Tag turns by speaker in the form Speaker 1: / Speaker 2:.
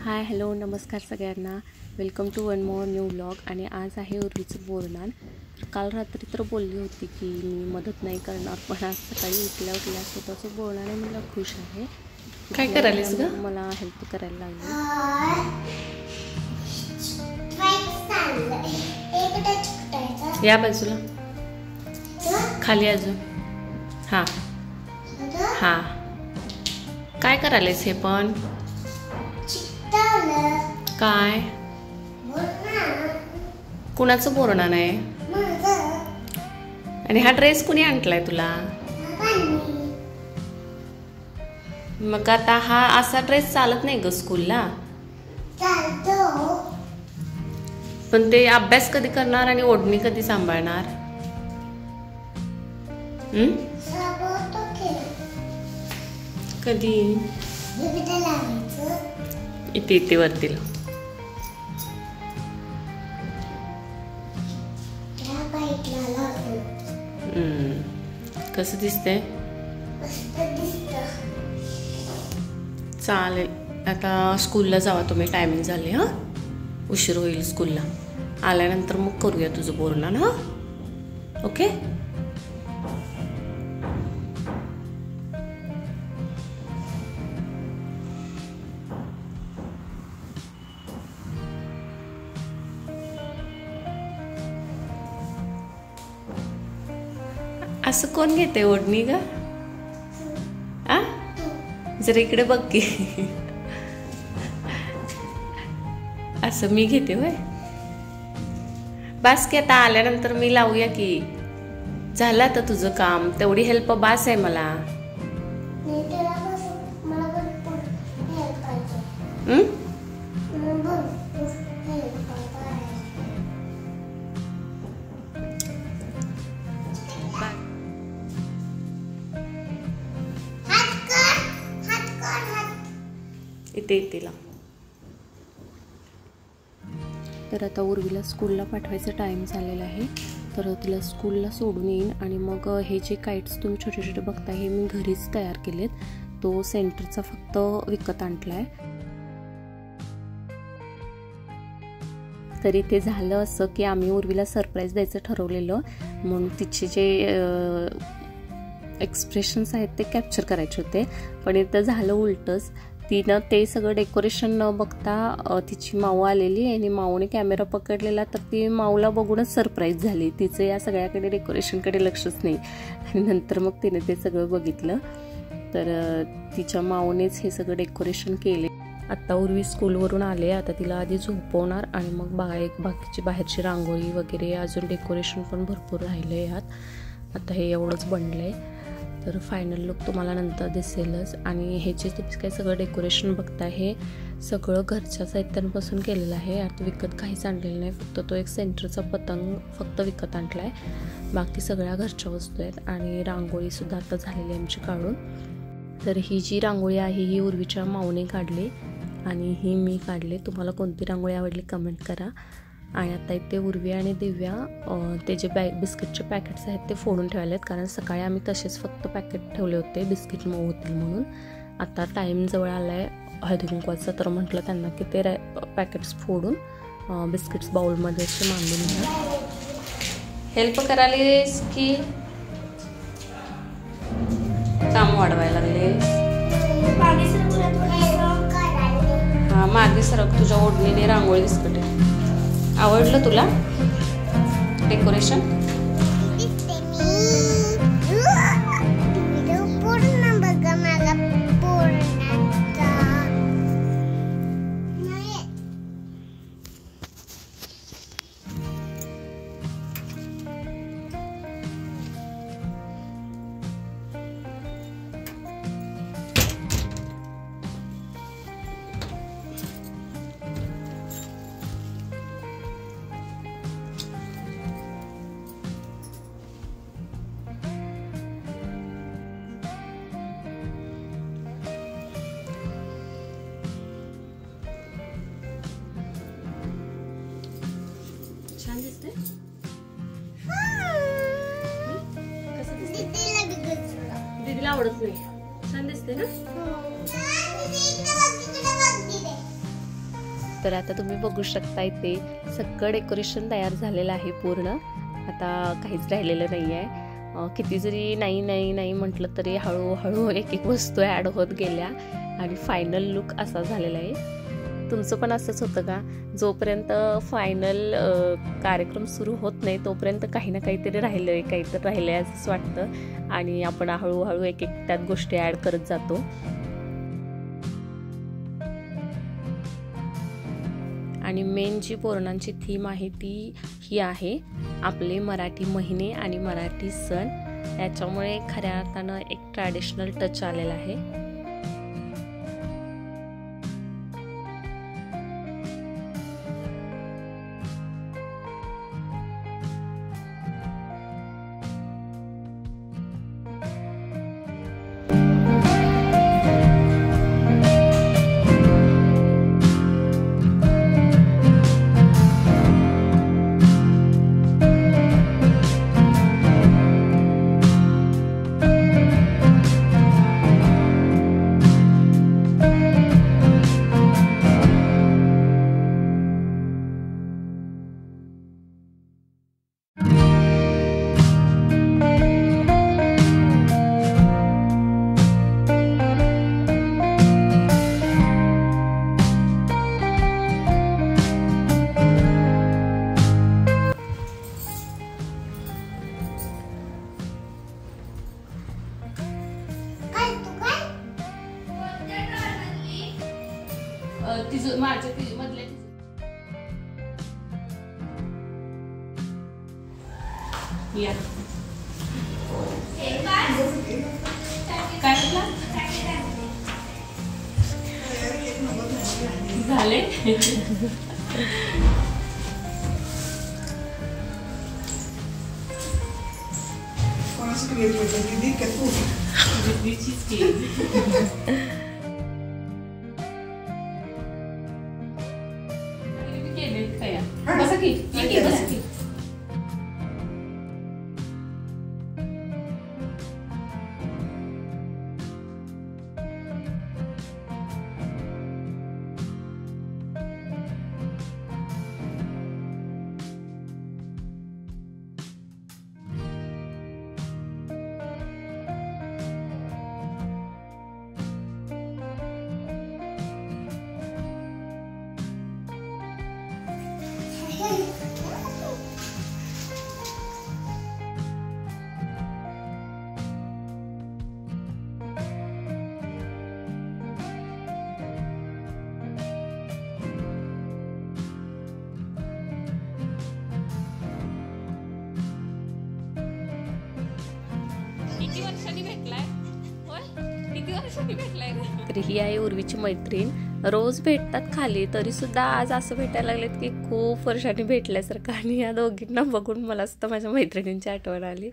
Speaker 1: हाय hello नमस्कार सगळ्यांना, welcome to one more new vlog. आणि आज आहे उर्वीचं बोरनान. काल रात्री तर बोलली होती की मी मदत नाही करणार, पण आज सकाळी उठल्या स्वतःचं बोरणाने मला खुश आहे.
Speaker 2: काय करायलीस ग?
Speaker 1: मला हेल्प करायला लागली.
Speaker 2: या बाजूला खाली अजून. हां हां, काय करायलेस हे पण? काय कुणाचं बोरणान आहे? आणि हा ड्रेस कुणी आणलाय तुला? मग आता हा असा ड्रेस चालत नाही ग स्कूलला. पण ते अभ्यास कधी करणार आणि ओढणी कधी सांभाळणार? कधी? इथे इथे वरतीला. कसं दिसतंय? चालेल, आता स्कूलला जावा तुम्ही, टायमिंग झाले. हां, उशीर होईल स्कूलला. आल्यानंतर मग करूया तुझं बोरणान. हां, ओके. असं कोण घेते ओढणी ग? आ, जरा इकडे बघ की. असं मी घेते होय? बास की, आता आल्यानंतर मी लावूया की. झालं आता तुझं काम, तेवढी हेल्प बास आहे मला. इथे इथे लाव.
Speaker 1: तर आता उर्वीला स्कूलला पाठवायचा टाईम झालेला आहे, तर तिला स्कूलला सोडून येईन. आणि मग हे जे काइट्स तुम्ही छोटे छोटे बघता, हे मी घरीच तयार केलेत. तो सेंटरचा फक्त विकत आणलाय. तरी ते झालं असं की आम्ही उर्वीला सरप्राईज द्यायचं ठरवलेलं, म्हणून तिचे जे एक्सप्रेशन्स आहेत ते कॅप्चर करायचे होते. पण इथं झालं उलटंच. तिनं ते सगळं डेकोरेशन न बघता तिची माऊ आलेली आणि माऊने कॅमेरा पकडलेला, तर ती माऊला बघूनच सरप्राईज झाली. तिचं या सगळ्याकडे डेकोरेशनकडे लक्षच नाही. आणि नंतर मग तिने ते सगळं बघितलं, तर तिच्या माऊनेच हे सगळं डेकोरेशन केले. आत्ता उर्वी स्कूलवरून आले, आता तिला आधी झोपवणार आणि मग बाकीची बाहेरची रांगोळी वगैरे, अजून डेकोरेशन पण भरपूर राहिलं आहे यात. आता हे एवढंच बनलं आहे, तर फायनल लुक तुम्हाला नंतर दिसेलच. आणि हे जे तुम्ही काही सगळं डेकोरेशन बघता, हे सगळं घरच्या साहित्यांपासून केलेलं आहे. आता विकत काहीच आणलेलं नाही, फक्त तो एक सेंटरचा पतंग फक्त विकत आणला आहे. बाकी सगळ्या घरच्या वस्तू आहेत. आणि रांगोळीसुद्धा आता झालेली आमची काढून. तर ही जी रांगोळी आहे ही उर्वीच्या माऊने काढली आणि ही मी काढली. तुम्हाला कोणती रांगोळी आवडली कमेंट करा. आणि आता इथे उर्वी आणि दिव्या ते जे बिस्किटचे पॅकेट्स आहेत ते फोडून ठेवले आहेत, कारण सकाळी आम्ही तसेच फक्त पॅकेट ठेवले होते बिस्किट मऊ होतील म्हणून. आता टाईम जवळ आला आहे हळदी कुंकवाचा, तर म्हटलं त्यांना की ते पॅकेट्स फोडून बिस्किट्स बाउलमध्ये असे मांडून घ्या.
Speaker 2: हेल्प करायलीस की काम वाढवायला लागले? हां, मागे सरक. तुझ्या ओढणीने रांगोळी दिसते. आवडलं तुला डेकोरेशन? छान दिसते. कसं दिसते? दीदीला आवडत नाही. छान दिसते ना?
Speaker 1: तर आता तुम्ही बघू शकता इथे सगळं डेकोरेशन तयार झालेलं आहे पूर्ण. आता काहीच राहिलेलं नाही आहे. किती जरी नाही म्हटलं तरी हळूहळू एक वस्तू ॲड होत गेल्या आणि फायनल लुक असा झालेला आहे. तुमचं पण असंच होतं का? जोपर्यंत फायनल कार्यक्रम सुरू होत नाही तोपर्यंत काही ना काहीतरी राहिलंय असंच वाटतं आणि आपण हळूहळू एक त्यात गोष्टी ॲड करत जातो. आणि मेन जी बोरणांची थीम आहे ती ही आहे आपले मराठी महिने आणि मराठी सण. याच्यामुळे खऱ्या अर्थानं एक ट्रॅडिशनल टच आलेला आहे.
Speaker 2: झाले
Speaker 1: तर ही आहे उर्वीची मैत्रीण. रोज भेटतात खाली तरी सुद्धा आज असं भेटायला लागलेत की खूप वर्षांनी भेटल्यासारखं. आणि या दोघींना बघून मला सुद्धा माझ्या मैत्रिणींची आठवण आली.